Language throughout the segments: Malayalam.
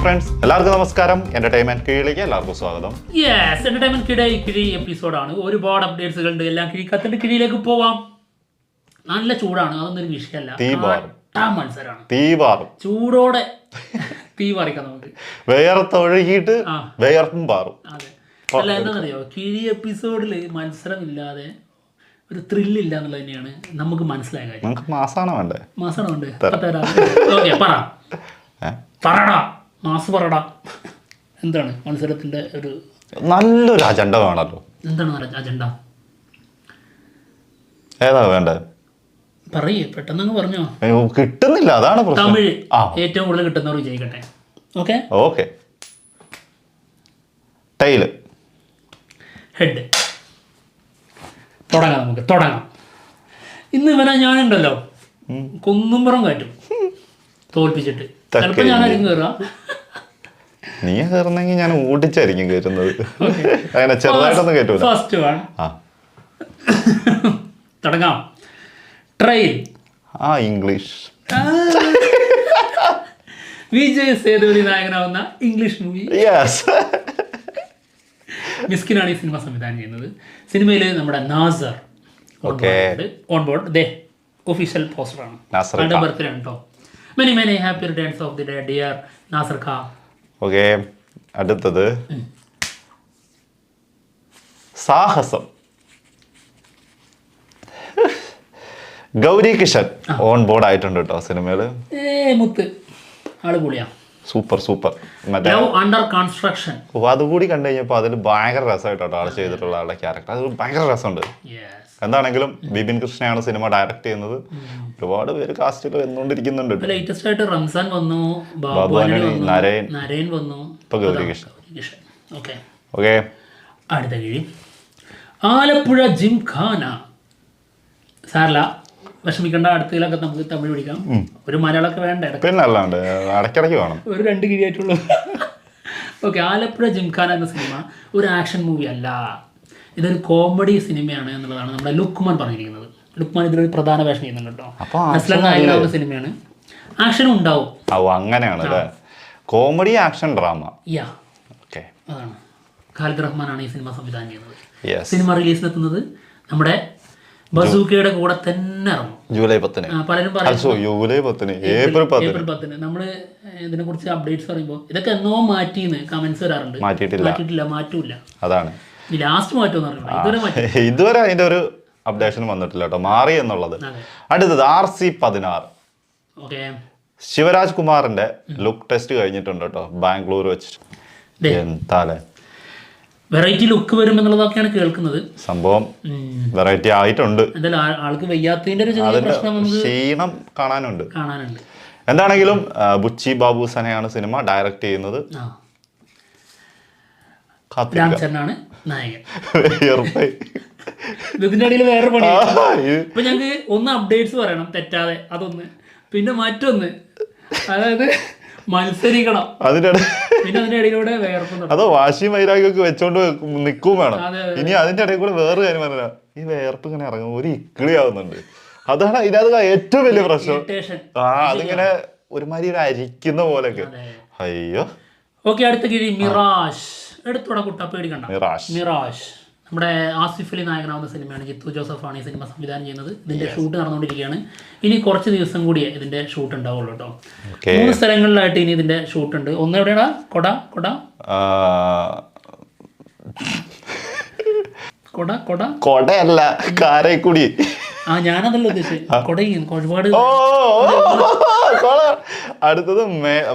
ഫ്രണ്ട്സ്, എല്ലാവർക്കും നമസ്കാരം. എന്റർടൈൻമെന്റ് കീഴിലേക്ക് എല്ലാവർക്കും സ്വാഗതം. യെസ്, എന്റർടൈൻമെന്റ് കിഴി എപ്പിസോഡാണ്. ഒരുപാട് അപ്ഡേറ്റ്സുകൾ ഉണ്ട്. എല്ലാം കിഴിക്കത്തിന്റെ കിഴിയിലേക്ക് പോവാം. നല്ല ചൂടാണ്, അതൊന്നും ഒരു വിഷയമല്ല. തീപാറും ചൂടോടെ തീ പറിക്കാം നമുക്ക്. വേർത്തൊഴുകിയിട്ട് വേർപ്പും പാറും. അതെ, അല്ല എന്താണെന്നറിയോ, കിഴി എപ്പിസോഡിൽ മത്സരമില്ലാതെ ഒരു ത്രില്ലില്ല എന്നുള്ളത് തന്നെയാണ് നമുക്ക് മനസ്സിലായ കാര്യം. നമുക്ക് മാസാണ് വേണ്ടേ? മാസാണ് വേണ്ടേ? ഓക്കെ, പറടാ മാസ് പറടാ. എന്താണ് മത്സരത്തിന്റെ ഒരു നല്ലൊരു അജണ്ട വേണല്ലോ. എന്താണ് അജണ്ട? ഏതാ വേണ്ടത്? പറയേ, പെട്ടെന്ന് പറഞ്ഞോ. കിട്ടുന്നില്ല, അതാണ് തമിഴ് ഏറ്റവും കൂടുതൽ കിട്ടുന്നവർ വിജയിക്കട്ടെ. Okay okay. Tail, head. തുടങ്ങാം, നമുക്ക് തുടങ്ങാം. ഇന്ന് ഇവനെ ഞാനുണ്ടല്ലോ കുന്നുംപുറം കാറ്റും തോൽപ്പിച്ചിട്ട് ചിലപ്പോൾ ഞാനായിരിക്കും കയറുക. നീ കയറുന്നെങ്കിൽ ഞാൻ ഓടിച്ചായിരിക്കും കയറുന്നത്. അങ്ങനെ ചെറുതായിട്ടൊന്നും കയറ്റൂല. ഫസ്റ്റ് വൺ തുടങ്ങാം. ട്രെയിൻ. ഇംഗ്ലീഷ്. വിജയ് സേതുപതി നായകനാവുന്ന ഇംഗ്ലീഷ് മൂവി. മിസ്കിനാണ് ഈ സിനിമ സംവിധാനം ചെയ്യുന്നത്. സിനിമയിൽ നമ്മുടെ നാസർ ഓൺ ബോർഡ്. ഒഫീഷ്യൽ പോസ്റ്ററാണ്. ആളുടെ ബർത്ത്ഡേ ആണ് കേട്ടോ. Many many happy returns of the day dear Nassar ഖാ. ഓക്കെ, അടുത്തത് സാഹസം. ഗൗരി കിഷൻ ഓൺ ബോർഡ് ആയിട്ടുണ്ട് കേട്ടോ സിനിമയില്. മുത്ത് ആള് പൊളിയാ. Super super. Under construction. അതുകൂടി കണ്ടു കഴിഞ്ഞപ്പോ അതിൽ ഭയങ്കര രസമായിട്ടോ ആള് ചെയ്തിട്ടുള്ള ആളുടെ ക്യാരക്ടർ. അത് ഭയങ്കര രസമുണ്ട്. എന്താണെങ്കിലും ബിപിൻ കൃഷ്ണയാണ് സിനിമ ഡയറക്ട് ചെയ്യുന്നത്. ഒരുപാട് പേര് കാസ്റ്റിൽ വന്നുകൊണ്ടിരിക്കുന്നുണ്ട്. ലേറ്റസ്റ്റ് ആയിട്ട് റംസാൻ വന്നു, നരേൻ വന്നു, ഇപ്പൊ ഗൗരി കിഷൻ. ഓക്കെ, അടുത്ത കിഴി ആലപ്പുഴ ജിംഖാന. സാരല്ല, വിഷമിക്കേണ്ട. അടുത്തതിലൊക്കെ നമുക്ക് തമിഴ് പിടിക്കാം. ഒരു മലയാളമൊക്കെ വേണ്ട, പിന്നെ അല്ലാണ്ട് ഇടയ്ക്കിടയ്ക്ക് വേണം. ഒരു 2 കിഴിയായിട്ടുള്ളൂ. ഓക്കെ, ആലപ്പുഴ ജിംഖാന എന്ന സിനിമ ഒരു ആക്ഷൻ മൂവി അല്ല, ഇതൊരു കോമഡി സിനിമയാണ് എന്നുള്ളതാണ് നമ്മുടെ ലുക്മാൻ പറഞ്ഞിരിക്കുന്നത്. ലുക്മാൻ ഇതിലൊരു പ്രധാന വേഷം ചെയ്യുന്നുണ്ട് കേട്ടോ. നായകനാവുന്ന സിനിമയാണ്. ആക്ഷനും ഉണ്ടാവും. അങ്ങനെയാണ് കോമഡി ആക്ഷൻ ഡ്രാമ. അതാണ്. ഖാലിദ് റഹ്മാനാണ് ഈ സിനിമ സംവിധാനം ചെയ്യുന്നത്. സിനിമ റിലീസിനെത്തുന്നത് നമ്മുടെ ബസൂക്കയുടെ കൂടെ തന്നെ ഇറങ്ങും. ജൂലൈ 10. പലരും ഏപ്രിൽ 10. നമ്മള് ഇതിനെ കുറിച്ച് അപ്ഡേറ്റ്സ് പറയുമ്പോൾ ഇതൊക്കെ എന്നോ മാറ്റിന്ന് കമന്റ്സ് വരാറുണ്ട്. മാറ്റിയിട്ടില്ല, മാറ്റൂല. അതാണ് ലാസ്റ്റ് മാറ്റം. ഇതുവരെ അതിന്റെ ഒരു അപ്ഡേഷൻ വന്നിട്ടില്ല കേട്ടോ, മാറി എന്നുള്ളത്. അടുത്തത് RC-16. ശിവരാജ് കുമാറിന്റെ ലുക്ക് ടെസ്റ്റ് കഴിഞ്ഞിട്ടുണ്ട് കേട്ടോ, ബാംഗ്ലൂർ വെച്ചിട്ട്. എന്താലേ വെറൈറ്റി ലുക്ക് വരും എന്നുള്ളതൊക്കെയാണ് കേൾക്കുന്നത്. സംഭവം വെറൈറ്റി ആയിട്ടുണ്ട്. ആൾക്ക് വയ്യാത്തതിന്റെ ഒരു ക്ഷീണം കാണാനുണ്ട്. എന്താണെങ്കിലും ബുച്ചി ബാബു സനയാണ് സിനിമ ഡയറക്ട് ചെയ്യുന്നത്. രാംചരനാണ് നായകൻ. ഇതിന്റെ ഇടയിൽ വേറെ പണി. ഇപ്പൊ ഞങ്ങൾക്ക് ഒന്ന് അപ്ഡേറ്റ്സ് പറയണം തെറ്റാതെ, അതൊന്ന്. പിന്നെ മറ്റൊന്ന്, അതായത് മത്സരിക്കണം. പിന്നെ അതിന്റെ ഇടയിലൂടെ വേർപ്പ്. അതോ വാശിയും വൈരാഗ്യമൊക്കെ വെച്ചോണ്ട് നിൽക്കും വേണം. ഇനി അതിന്റെ ഇടയിൽ കൂടെ വേറൊരു കാര്യം പറഞ്ഞ ഈ വേർപ്പ് ഇങ്ങനെ ഇറങ്ങും, ഒരു ഇക്കിളിയാവുന്നുണ്ട്. അതാണ് ഇതിനകത്ത് ഏറ്റവും വലിയ പ്രശ്നം. അതിങ്ങനെ ഒരുമാതിരി ഒരു അരിക്കുന്ന പോലൊക്കെ. അയ്യോ. ഓക്കെ, അടുത്ത കിഴി മിറാഷ്. എടുത്തോടെ കുട്ട, പേടിക്കണ്ട. മിറാഷ് നമ്മുടെ ആസിഫ് അലി നായകനാവുന്ന സിനിമയാണ്. ജിത്തു ജോസഫാണ് ഈ സിനിമ സംവിധാനം ചെയ്യുന്നത്. ഇതിന്റെ ഷൂട്ട് നടന്നുകൊണ്ടിരിക്കുകയാണ്. ഇനി കുറച്ച് ദിവസം കൂടിയേ ഇതിന്റെ ഷൂട്ട് ഉണ്ടാവുള്ളൂ കേട്ടോ. 3 സ്ഥലങ്ങളിലായിട്ട് ഇനി ഇതിന്റെ ഷൂട്ട് ഉണ്ട്. ഒന്ന് എവിടെയാടാ? കൊടയല്ല, കാരക്കുടി. ഞാനതല്ല ഉദ്ദേശിച്ചത്. കൊടയും ഒരുപാട്. അടുത്തത്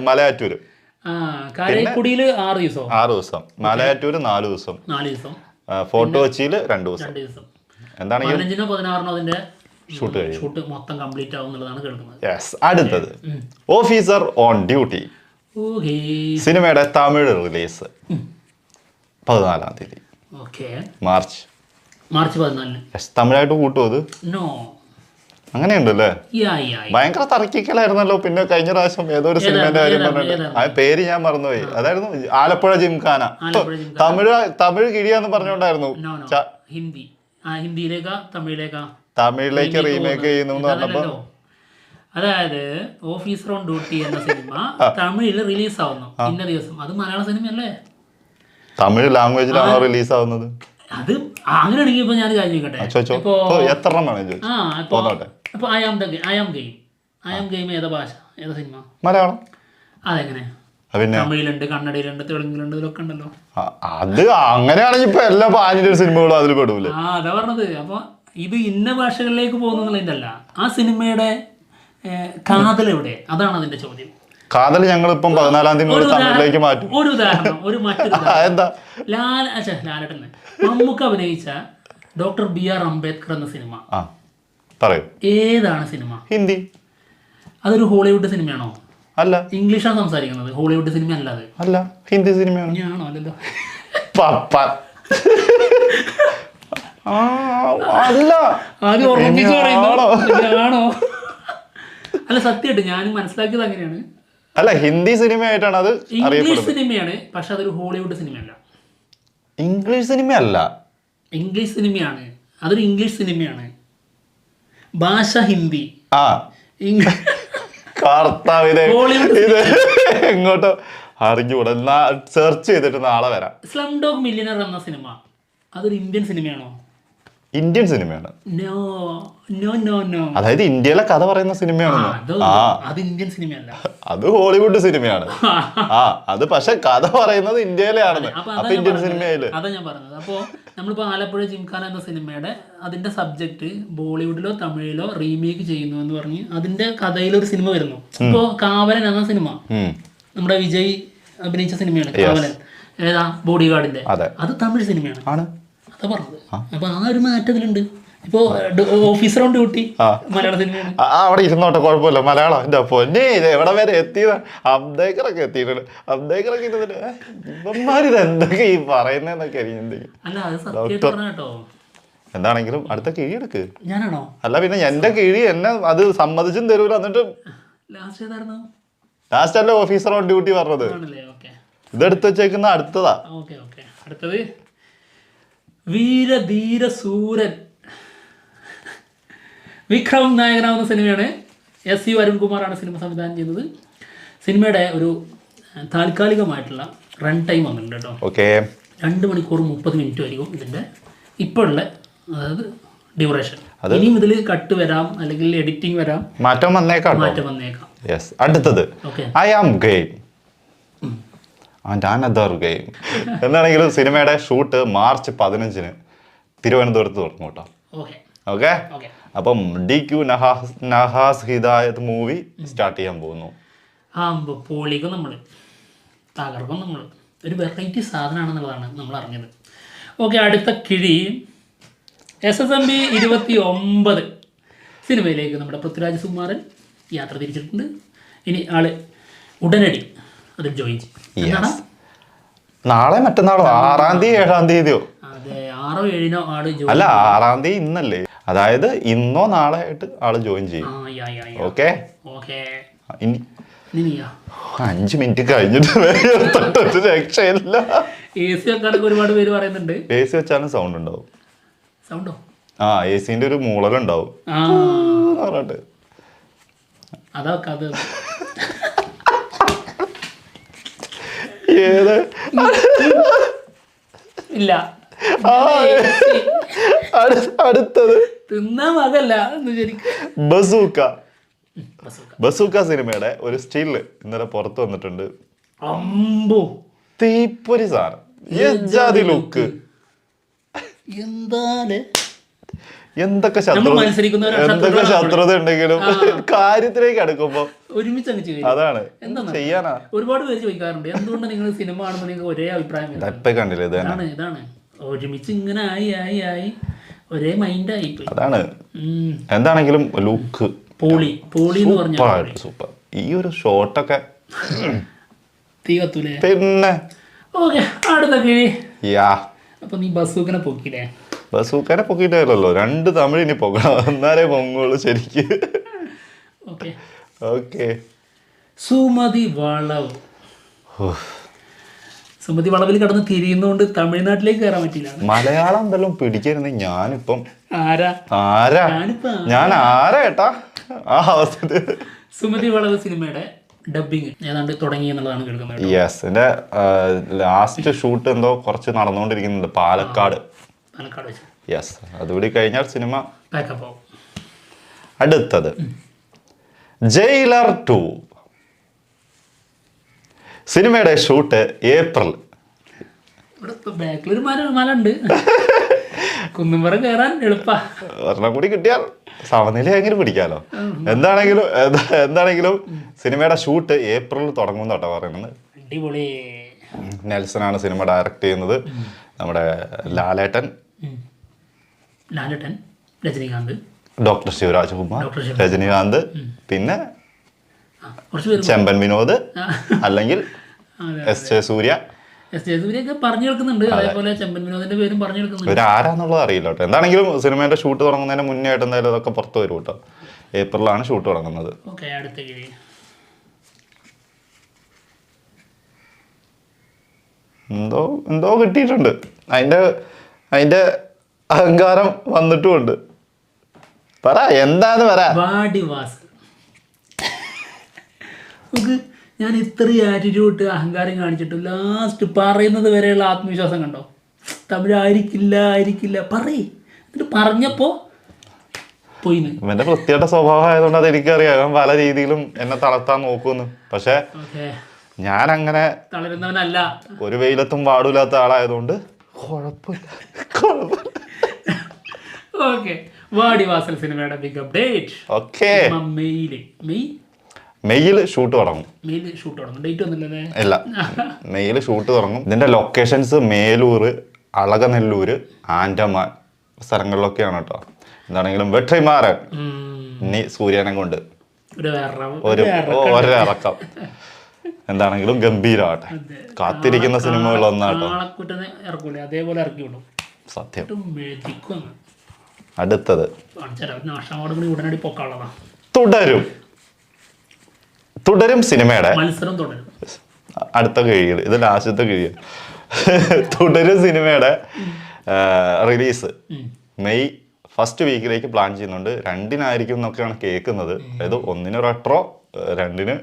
മലയാറ്റൂര്. കാരക്കുടിയില് 6 ദിവസം, മലയാറ്റൂര് 4 ദിവസം, ഫോർട്ട് കൊച്ചിയില് 2 ദിവസം. എന്താണെങ്കിലും 15-നോ 16-നോ അതിന്റെ ഷൂട്ട് മൊത്തം കംപ്ലീറ്റ് ആവും എന്നുള്ളതാണ് കേൾക്കുന്നത്. അടുത്തത് ഓഫീസർ ഓൺ ഡ്യൂട്ടി. സിനിമയുടെ തമിഴ് റിലീസ് 14-ാം തീയതി, മാർച്ച് 14. തമിഴായിട്ട് കൂട്ടുമോ അത്? അങ്ങനെയുണ്ടല്ലേ? ഭയങ്കര തർക്കിക്കലായിരുന്നല്ലോ. പിന്നെ കഴിഞ്ഞ പ്രാവശ്യം ഏതോ ഒരു സിനിമന്റെ കാര്യം പറഞ്ഞിട്ട് ആ പേര് ഞാൻ മറന്നുപോയി. അതായിരുന്നു ആലപ്പുഴ ജിംഖാന. തമിഴ് കിഴിയാന്ന് പറഞ്ഞോണ്ടായിരുന്നു. ഹിന്ദിയിലേക്കാ തമിഴിലേക്കാ? തമിഴിലേക്ക് റീമേക്ക് ചെയ്യുന്നു പറഞ്ഞപ്പോ അതായത് ഓഫീസർ ഓൺ ഡ്യൂട്ടി എന്ന സിനിമ തമിഴിൽ റിലീസ് ആവുന്നു ഇന്ന ദിവസം. അത് മലയാള സിനിമയല്ലേ? തമിഴ് ലാംഗ്വേജിലാണോ റിലീസ് ആവുന്നത്? അത് അങ്ങനെയാണെങ്കിൽ ഇപ്പൊ ഞാൻ കാര്യം ചോദിക്കട്ടെ. ഇപ്പൊ ഐ ആം ഗെയിം ഏതാ ഭാഷ, ഏതാ സിനിമ? മലയാളം. അതെങ്ങനെ? തമിഴിലുണ്ട്, കന്നഡയിലുണ്ട്, തെലുങ്കിലുണ്ട്, ഇതിലൊക്കെ ഉണ്ടല്ലോ. അത് അങ്ങനെയാണെങ്കിൽ ഇപ്പൊ എല്ലാ പാനിന്റെ സിനിമകളും അതിൽ പെടൂലേ? അതാ പറഞ്ഞത്. അപ്പൊ ഇത് ഇന്ന ഭാഷകളിലേക്ക് പോകുന്നതല്ല, ആ സിനിമയുടെ കാതൽ എവിടെ, അതാണ് അതിന്റെ ചോദ്യം. കാതൽ ഞങ്ങൾ ഇപ്പം 14-ാം തീയതി തമിഴിലേക്ക് മാറ്റും. ഒരു ഉദാഹരണം, മറ്റൊരു ലാലേട്ടൻ മമ്മൂക്ക അഭിനയിച്ച ഡോക്ടർ BR അംബേദ്കർ എന്ന സിനിമ ഏതാണ് സിനിമ? ഹിന്ദി. അതൊരു ഹോളിവുഡ് സിനിമയാണോ? അല്ല. ഇംഗ്ലീഷാണ് സംസാരിക്കുന്നത്, ഹോളിവുഡ് സിനിമ അല്ലാതെ. അല്ല, ഹിന്ദി സിനിമയാണ്. ആണോ? അല്ലല്ലോ. അല്ല, ആണോ? അല്ല, സത്യമായിട്ട് ഞാനും മനസ്സിലാക്കിയത് അങ്ങനെയാണ്. അല്ല, ഹിന്ദി സിനിമയായിട്ടാണ് അത്. ഇംഗ്ലീഷ് സിനിമയാണ്, പക്ഷെ അതൊരു ഹോളിവുഡ് സിനിമയല്ല. ഇംഗ്ലീഷ് സിനിമയല്ല, ഇംഗ്ലീഷ് സിനിമയാണ്. അതൊരു ഇംഗ്ലീഷ് സിനിമയാണ്, ഭാഷ ഹിന്ദി. ഇത് എങ്ങോട്ടോ അറിഞ്ഞുകൂടാ. സെർച്ച് ചെയ്തിട്ട് നാളെ വരാം. സ്ലം ഡോഗ് മില്യനർ എന്ന സിനിമ അതൊരു ഇന്ത്യൻ സിനിമയാണോ? ഇന്ത്യൻ സിനിമയാണ്. No no no no. അതായത് ഇന്ത്യയിലെ കഥ പറയുന്ന സിനിമയാണ്. അത് ഇന്ത്യൻ സിനിമയല്ല, അത് ഹോളിവുഡ് സിനിമയാണ്. അത് പക്ഷെ കഥ പറയുന്നത് ഇന്ത്യയിലാണെന്ന്. അപ്പൊ ഇന്ത്യൻ സിനിമയില് അതാ ഞാൻ പറഞ്ഞത്. അപ്പോ നമ്മളിപ്പോ ആലപ്പുഴ ജിംഖാന എന്ന സിനിമയുടെ അതിന്റെ സബ്ജക്ട് ബോളിവുഡിലോ തമിഴിലോ റീമേക്ക് ചെയ്യുന്നു എന്ന് പറഞ്ഞ് അതിന്റെ കഥയിലൊരു സിനിമ വരുന്നു. ഇപ്പോ കാവലൻ എന്ന സിനിമ നമ്മുടെ വിജയ് അഭിനയിച്ച സിനിമയാണ്. കാവലൻ ഏതാ? ബോഡി ഗാർഡിന്റെ. അത് തമിഴ് സിനിമയാണ്. അതാ പറഞ്ഞത്. അപ്പൊ ആ ഒരു മാറ്റത്തിലുണ്ട്. ഇപ്പോ ഓഫീസർ ഓൺ ഡ്യൂട്ടി മലയാള സിനിമയാണ്. അവിടെ ഇരുന്നോട്ടെ, കുഴപ്പമില്ല. മലയാളം എന്റെ പൊന്നെ, ഇത് എവിടെ വരെ എത്തിയത്? അബ്ദേക്കറൊക്കെ എത്തിയിട്ടുണ്ട്. അബ്ദേക്കറൊക്കെ ഇരുന്നിട്ട് ഇവന്മാരിത് എന്തൊക്കെ ഈ പറയുന്നതൊക്കെ അറിയുന്നത്. അല്ല, അത് സത്യം കേട്ടോ. എന്താണെങ്കിലും അടുത്ത കിഴി എടുക്ക്. ഞാനാണോ? അല്ല പിന്നെ എന്റെ കിഴി എന്നെ അത് സമ്മതിച്ചും തരൂല. എന്നിട്ട് ലാസ്റ്റ് അല്ലേ ഓഫീസർ ഓൺ ഡ്യൂട്ടി പറഞ്ഞത്. ഇതെടുത്ത് വെച്ചേക്കുന്ന അടുത്തതാ. അടുത്തത് വീരധീര സൂരൻ വിക്രം നായകനാവുന്ന സിനിമയാണ്. SU അരുൺകുമാറാണ് സിനിമ സംവിധാനം ചെയ്യുന്നത്. സിനിമയുടെ ഒരു താൽക്കാലികമായിട്ടുള്ള റൺ ടൈം വന്നിട്ടുണ്ട് കേട്ടോ. 2 മണിക്കൂർ 30 മിനിറ്റ് ആയിരിക്കും ഇതിൻ്റെ ഇപ്പോഴുള്ള, അതായത് ഡ്യൂറേഷൻ. ഇനിയും ഇതിൽ കട്ട് വരാം, അല്ലെങ്കിൽ എഡിറ്റിംഗ് വരാം, മാറ്റം വന്നേക്കാം. അടുത്തത് I am game and another game എന്നാണെങ്കിലും സിനിമയുടെ ഷൂട്ട് മാർച്ച് 15 തിരുവനന്തപുരത്ത് തുടങ്ങും കേട്ടോ. ഓക്കെ. അപ്പം DQ നഹാസ് ഹിദായത്ത് മൂവി സ്റ്റാർട്ട് ചെയ്യാൻ പോകുന്നു. പൊളിക്കും, നമ്മൾ തകർക്കും. നമ്മൾ ഒരു വെറൈറ്റി സാധനമാണെന്നുള്ളതാണ് നമ്മൾ അറിഞ്ഞത്. അടുത്ത കിഴി SSMB 29 സിനിമയിലേക്ക് നമ്മുടെ പൃഥ്വിരാജ് സുകുമാരൻ യാത്ര തിരിച്ചിട്ടുണ്ട്. ഇനി ആള് ഉടനടി അതിൽ ജോയിൻ ചെയ്യും. നാളെ മറ്റന്നാളോ 6-ാം തീയതി 7-ാം തീയതിയോ? അതെ, 6-ഓ 7-നോ ആള് ജോയിൻ. അല്ല, 6-ാം തീയതി ഇന്നല്ലേ? അതായത് ഇന്നോ നാളെ ആയിട്ട് ആള് ജോയിൻ ചെയ്യും. ഓക്കെ. ഇനി 5 മിനിറ്റ് കഴിഞ്ഞിട്ട് രക്ഷയില്ല. AC വെക്കാനൊക്കെ ഒരുപാട് പേര് പറയുന്നുണ്ട്. AC വെച്ചാലും സൗണ്ട് ഉണ്ടാവും. സൗണ്ടോ? ACന്റെ ഒരു മൂളലുണ്ടാവും. പറഞ്ഞിട്ട് അതൊക്കെ അത് ഇല്ല. അടുത്തത് തിന്നാ മകല്ല. ബസൂക്ക സിനിമയുടെ ഒരു സ്റ്റില് ഇന്നലെ പുറത്തു വന്നിട്ടുണ്ട്. അമ്പോ, തീപ്പൊരി സാധനം, യജാതി ലുക്ക്. എന്തൊക്കെ ശത്രുത ഉണ്ടെങ്കിലും കാര്യത്തിലേക്ക് അടുക്കുമ്പോ ഒരുമിച്ച് അതാണ് ചെയ്യാനാ. ഒരുപാട് പേര് ചോദിക്കാറുണ്ട് എന്തുകൊണ്ട് നിങ്ങൾ സിനിമ കാണുമ്പോൾ നിങ്ങൾക്ക് ഒരേ അഭിപ്രായം കണ്ടില്ലേ? ഇതാണ് ഒരുമിച്ച് ഇങ്ങനെ ആയി ഒരേ മൈൻഡായി. അതാണ്. എന്താണെങ്കിലും ലുക്ക് പോളി എന്ന് പറഞ്ഞാൽ സൂപ്പർ. ഈ ഒരു ഷോട്ടൊക്കെ തീ കത്തൂലേ? പിന്നെ അടുത്ത കിഴി. അപ്പൊ നീ ബസൂക്കനെ പൊക്കില്ലേ? ബസൂക്കനെ പൊക്കിയിട്ടല്ലോ, 2 തമിഴ് ഇനി പൊക്കണം, എന്നാലേ പൊങ്ങുള്ളൂ ശരിക്ക്. ഓക്കെ. സുമതി വളവ്. സുമതി വളവിൽ കടന്ന് തിരിയുന്നോണ്ട് തമിഴ്നാട്ടിലേക്ക് കയറാൻ പറ്റില്ല. മലയാളം എന്തെല്ലാം പിടിക്കരുന്ന ഞാനിപ്പം ആരാ ഞാൻ ആരാ ഏട്ടാ? ആ അവസ്ഥ. സുമതി വളവ് സിനിമയുടെ ഡബിങ് ഏതാണ്ട് തുടങ്ങി എന്നുള്ളതാണ് കേൾക്കുന്നത്. യെസ്, എൻ്റെ ലാസ്റ്റ് ഷൂട്ട് എന്തോ കുറച്ച് നടന്നുകൊണ്ടിരിക്കുന്നുണ്ട് പാലക്കാട് വെച്ച്. യെസ്, അതുകൂടി കഴിഞ്ഞാൽ സിനിമ പാക്കപ്പ് ആവും. അടുത്തത് ജയിലർ 2 സിനിമയുടെ ഷൂട്ട് ഏപ്രിൽ. ഇവിടെ ബാക്കിലൊരു മല ഉണ്ട്, കുന്നുംപുറം കയറാൻ എളുപ്പാ. ഒരെണ്ണം കൂടി കിട്ടിയാൽ സമനില എങ്ങനെ പിടിക്കാലോ. എന്താണെങ്കിലും സിനിമയുടെ ഷൂട്ട് ഏപ്രിൽ തുടങ്ങും കേട്ടോ പറയുന്നത്. അടിപൊളി. നെൽസനാണ് സിനിമ ഡയറക്റ്റ് ചെയ്യുന്നത്. നമ്മുടെ ലാലേട്ടൻ, രജനീകാന്ത്, ഡോക്ടർ ശിവരാജ് കുമാർ, രജനീകാന്ത്, പിന്നെ ചെമ്പൻ വിനോദ് അല്ലെങ്കിൽ എസ് ജെ സൂര്യ. ഒക്കെ പറഞ്ഞു കേൾക്കുന്നുണ്ട്. അതേപോലെ ചെമ്പൻ വിനോദിന്റെ പേരും പറഞ്ഞു കേൾക്കുന്നുണ്ട്. ഇവരാരാന്നുള്ളത് അറിയില്ല കേട്ടോ. എന്താണെങ്കിലും സിനിമയുടെ ഷൂട്ട് തുടങ്ങുന്നതിന് മുന്നേ ആയിട്ട് എന്തായാലും അതൊക്കെ പുറത്ത് വരും കേട്ടോ. ഏപ്രിലാണ് ഷൂട്ട് തുടങ്ങുന്നത്. എന്തോ കിട്ടിയിട്ടുണ്ട്. അതിന്റെ അഹങ്കാരം വന്നിട്ടുമുണ്ട്. പറ എന്താന്ന് പറ. ഞാൻ ഇത്രയും ആറ്റിറ്റ്യൂഡ് അഹങ്കാരം കാണിച്ചിട്ട് ലാസ്റ്റ് പറയുന്നത് വരെയുള്ള ആത്മവിശ്വാസം കണ്ടോ. തമിഴ് ആയിരിക്കില്ല പറയ്. എന്നിട്ട് പറഞ്ഞപ്പോ പോയി. ഇവന്റെ പ്രത്യേക സ്വഭാവം ആയതുകൊണ്ട് അത് എനിക്കറിയാം. പല രീതിയിലും എന്നെ തളർത്താൻ നോക്കുന്നു. പക്ഷെ ഞാൻ അങ്ങനെ തളരുന്നവനല്ല. ഒരു വെയിലത്തും പാടില്ലാത്ത ആളായതുകൊണ്ട് കുഴപ്പമില്ല. വാടിവാസൽ സിനിമയുടെ ബിഗ് അപ്ഡേറ്റ്. ഓക്കെ, മെയ്യിൽ ഷൂട്ട് തുടങ്ങും. ഡേറ്റ് ഒന്നുമില്ലല്ലേ? ഇല്ല, മെയ്യിൽ ഷൂട്ട് തുടങ്ങും. ഇതിന്റെ ലൊക്കേഷൻസ് മേലൂര്, അളകനെല്ലൂര്, ആൻഡമാൻ സ്ഥലങ്ങളിലൊക്കെയാണ് കേട്ടോ. എന്താണെങ്കിലും വെട്രിമാരൻ ഇനി സൂര്യനെ കൊണ്ട് ഒരിറക്കം. എന്താണെങ്കിലും ഗംഭീരമാട്ടെ. കാത്തിരിക്കുന്ന സിനിമകളൊന്നാട്ടോ. സത്യം. അടുത്തത് തുടരും സിനിമയുടെ അടുത്ത കിഴികൾ. ഇത് ലാസ്റ്റത്തെ കിഴിയ. തുടരും സിനിമയുടെ റിലീസ് മെയ് ഫസ്റ്റ് വീക്കിലേക്ക് പ്ലാൻ ചെയ്യുന്നുണ്ട്. 2-നായിരിക്കും എന്നൊക്കെയാണ് കേൾക്കുന്നത്. അതായത് 1-ന് റെട്രോ, 2-ന്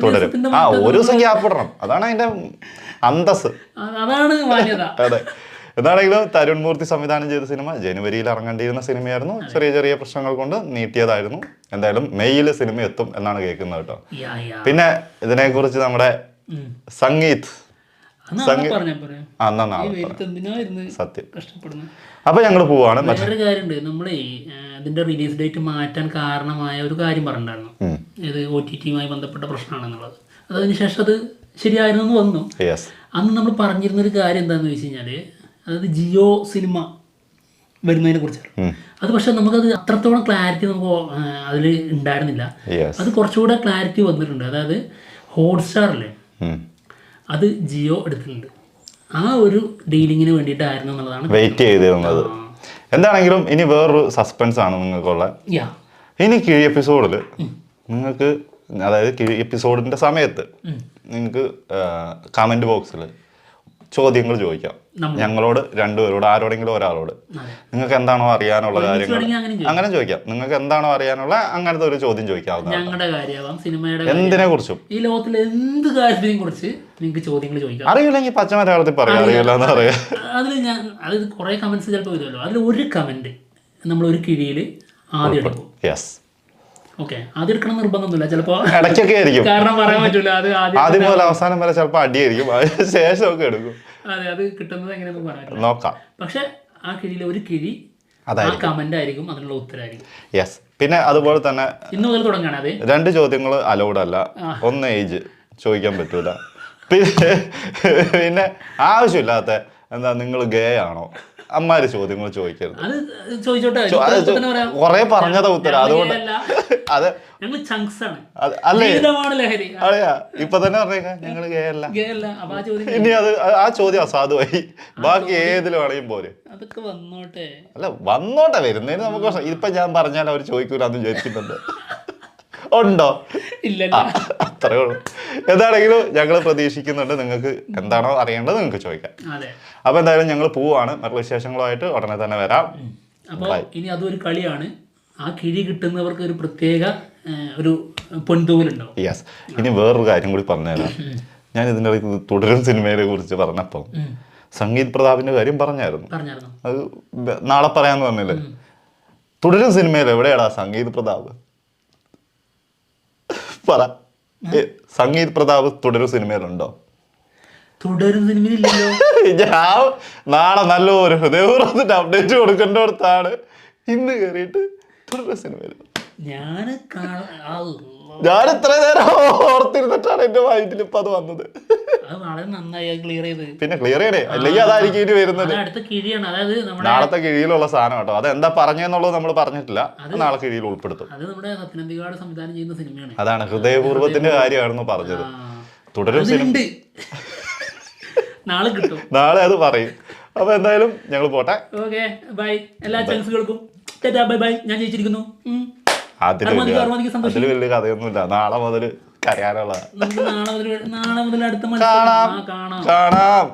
തുടരും. ഒരു ദിവസം ഗ്യാപ്പ് ഇടണം. അതാണ് അതിന്റെ അന്തസ്. അതെ. എന്താണെങ്കിലും തരുൺ മൂർത്തി സംവിധാനം ചെയ്ത സിനിമ ജനുവരിയിൽ ഇറങ്ങേണ്ടിയിരുന്ന സിനിമയായിരുന്നു. ചെറിയ പ്രശ്നങ്ങൾ കൊണ്ട് നീട്ടിയതായിരുന്നു. എന്തായാലും മെയ്യിൽ സിനിമ എത്തും എന്നാണ് കേൾക്കുന്നത് കേട്ടോ. പിന്നെ ഇതിനെ കുറിച്ച് നമ്മുടെ സംഗീത് സത്യം. അപ്പൊ ഞങ്ങൾ പോവാണ്. മറ്റൊരു കാര്യമുണ്ട്. നമ്മളെ ഇതിന്റെ റിലീസ് ഡേറ്റ് മാറ്റാൻ കാരണമായ ഒരു കാര്യം പറഞ്ഞിട്ടുണ്ടായിരുന്നു. ഇത് OTT-യുമായി ബന്ധപ്പെട്ട പ്രശ്നമാണെന്നുള്ളത്. അതിനുശേഷം അത് ശരിയായിരുന്നു വന്നു. അന്ന് നമ്മൾ പറഞ്ഞിരുന്നൊരു കാര്യം എന്താണെന്ന് വെച്ച് കഴിഞ്ഞാല്, അതായത് ജിയോ സിനിമ വരുന്നതിനെ കുറിച്ചാണ്. അത് പക്ഷെ നമുക്കത് അത്രത്തോളം ക്ലാരിറ്റി നമുക്ക് അതിൽ ഉണ്ടായിരുന്നില്ല. അത് കുറച്ചുകൂടെ ക്ലാരിറ്റി വന്നിട്ടുണ്ട്. അതായത് ഹോട്ട്സ്റ്റാറില്ലേ, അത് ജിയോ എടുത്തിട്ടുണ്ട്. ആ ഒരു ഡീലിങ്ങിന് വേണ്ടിയിട്ടായിരുന്നു എന്നുള്ളതാണ് വെയിറ്റ് ചെയ്തിരുന്നത്. എന്താണെങ്കിലും ഇനി വേറൊരു സസ്പെൻസ് ആണ് നിങ്ങൾക്കുള്ള. ഇനി കിഴി എപ്പിസോഡിൽ നിങ്ങൾക്ക്, അതായത് കിഴി എപ്പിസോഡിന്റെ സമയത്ത് നിങ്ങൾക്ക് കമന്റ് ബോക്സിൽ ചോദ്യങ്ങൾ ചോദിക്കാം. ഞങ്ങളോട് രണ്ടുപേരോട്, ആരോടെങ്കിലും ഒരാളോട്. നിങ്ങൾക്ക് എന്താണോ അറിയാനുള്ള കാര്യങ്ങൾ അങ്ങനെ ചോദിക്കാം. നിങ്ങൾക്ക് എന്താണോ അറിയാനുള്ള അങ്ങനത്തെ ഒരു ചോദ്യം ചോദിക്കാവുന്നതാണ്. എന്തിനെ കുറിച്ചും, ഈ ലോകത്തിലെ എന്ത് കാര്യത്തിനെ കുറിച്ച് നിങ്ങൾക്ക് ചോദ്യങ്ങൾ ചോദിക്കാം. അറിയില്ലെങ്കിൽ പച്ച മലയാളത്തിൽ പറയാം. അറിയില്ല എന്ന് പറയാം. അത് കുറെ കമന്റ്സ് ചിലപ്പോൾ വരുമല്ലോ. അതിൽ ഒരു കമന്റ് നമ്മൾ ഒരു കിഴിയിൽ ആദ്യം എടുക്കും. ഓക്കെ, ആദ്യം എടുക്കണം നിർബന്ധമൊന്നുമില്ല. ചിലപ്പോ ഇടയ്ക്കൊക്കെ ആയിരിക്കും, കാരണം പറയാൻ പറ്റൂല. അത് ആദ്യം പോലെ അവസാനം വരെ ചിലപ്പോൾ അടിയായിരിക്കും. അതിന് ശേഷമൊക്കെ എടുക്കും. അതെ, അത് കിട്ടുന്നത് എങ്ങനെയൊന്നും പറയാം, നോക്കാം. പക്ഷെ ആ കിഴിയിലെ ഒരു കിഴി കമന്റ് ആയിരിക്കും, അതിനുള്ള ഉത്തരമായിരിക്കും. യെസ്. പിന്നെ അതുപോലെ തന്നെ ഇന്ന് മുതൽ തുടങ്ങാണ്. അതെ, 2 ചോദ്യങ്ങൾ അലൗഡ് അല്ല. 1 ഏജ് ചോദിക്കാൻ പറ്റൂല. പിന്നെ ആവശ്യമില്ലാത്ത എന്താ, നിങ്ങൾ ഗേ ആണോ, അമ്മാര് ചോദ്യങ്ങൾ ചോദിക്കരുത്. കൊറേ പറഞ്ഞതാ ഉത്തരം. അതുകൊണ്ട് അത് അല്ലേ, അറിയാ ഇപ്പൊ തന്നെ പറഞ്ഞേക്കാം ഞങ്ങള് ഗേ അല്ല. ഇനി ആ ചോദ്യം അസാധുവായി. ബാക്കി ഏതിലും വേണമെങ്കിലും പോരെ. അല്ല, വന്നോട്ടെ, വരുന്നതിന് നമുക്ക്. ഇപ്പൊ ഞാൻ പറഞ്ഞാൽ അവർ ചോദിക്കൂല എന്ന് വിചാരിക്കുന്നുണ്ട്. ഉണ്ടോ? ഇല്ല, അത്രേ ഉള്ളൂ. എന്താണെങ്കിലും ഞങ്ങൾ പ്രതീക്ഷിക്കുന്നുണ്ട്. നിങ്ങൾക്ക് എന്താണോ അറിയേണ്ടത് നിങ്ങൾക്ക് ചോദിക്കാം. അപ്പൊ എന്തായാലും ഞങ്ങൾ പോവാണ്. മറ്റു വിശേഷങ്ങളുമായിട്ട് ഉടനെ തന്നെ വരാം. അപ്പോൾ ഇനി അതൊരു കളിയാണ്. ആ കിഴി കിട്ടുന്നവർക്ക് ഒരു പ്രത്യേക ഒരു പൊൻതൂവലുണ്ടാവും. യെസ്. ഇനി വേറൊരു കാര്യം കൂടി പറഞ്ഞുതരാം. ഞാൻ ഇതിൻ്റെ ഇടയ്ക്ക് തുടരും സിനിമയെ കുറിച്ച് പറഞ്ഞപ്പം സംഗീത് പ്രതാപിന്റെ കാര്യം പറഞ്ഞായിരുന്നു. അത് നാളെ പറയാന്ന് പറഞ്ഞില്ലേ. തുടരും സിനിമയിൽ എവിടെയാടാ സംഗീത് പ്രതാപ്? പറ. സംഗീത് പ്രതാപ് തുടരും സിനിമയിലുണ്ടോ? തുടരും സിനിമയിലില്ലല്ലോ. ഞാൻ നാളെ നല്ലൊരു ഹൃദയപൂർവ്വത്തിന്റെ അപ്ഡേറ്റ് കൊടുക്കേണ്ടടുത്താണ് ഇന്ന് കയറിയിട്ട് തുടരും സിനിമയിൽ. ഞാൻ ഇത്ര നേരം ഓർത്തിരുന്നിട്ടാണ് എന്റെ മൈൻഡിൽ ഇപ്പൊ അത് വന്നത്. പിന്നെ ക്ലിയർ ചെയ്യണേ, അല്ലെങ്കിൽ അതായിരിക്കും ഇനി വരുന്നത്. നാളത്തെ കിഴിയിലുള്ള സാധനം കേട്ടോ. അതെന്താ പറഞ്ഞെന്നുള്ളത് നമ്മൾ പറഞ്ഞിട്ടില്ല. നാളെ കിഴിയിൽ ഉൾപ്പെടുത്തും. അതാണ് ഹൃദയപൂർവ്വത്തിന്റെ കാര്യമാണെന്ന് പറഞ്ഞത്. തുടരും സിനിമ നാളെ അത് പറയും. അപ്പൊ എന്തായാലും ഞങ്ങൾ പോട്ടെ. എല്ലാ ചാൻസുകൾക്കും ബൈ. ഞാൻ ജയിച്ചിരിക്കുന്നു. അതില് വലിയ കഥയൊന്നുമില്ല. നാളെ മുതൽ കരയാനുള്ള നാളെ മുതൽ അടുത്ത കാണാം.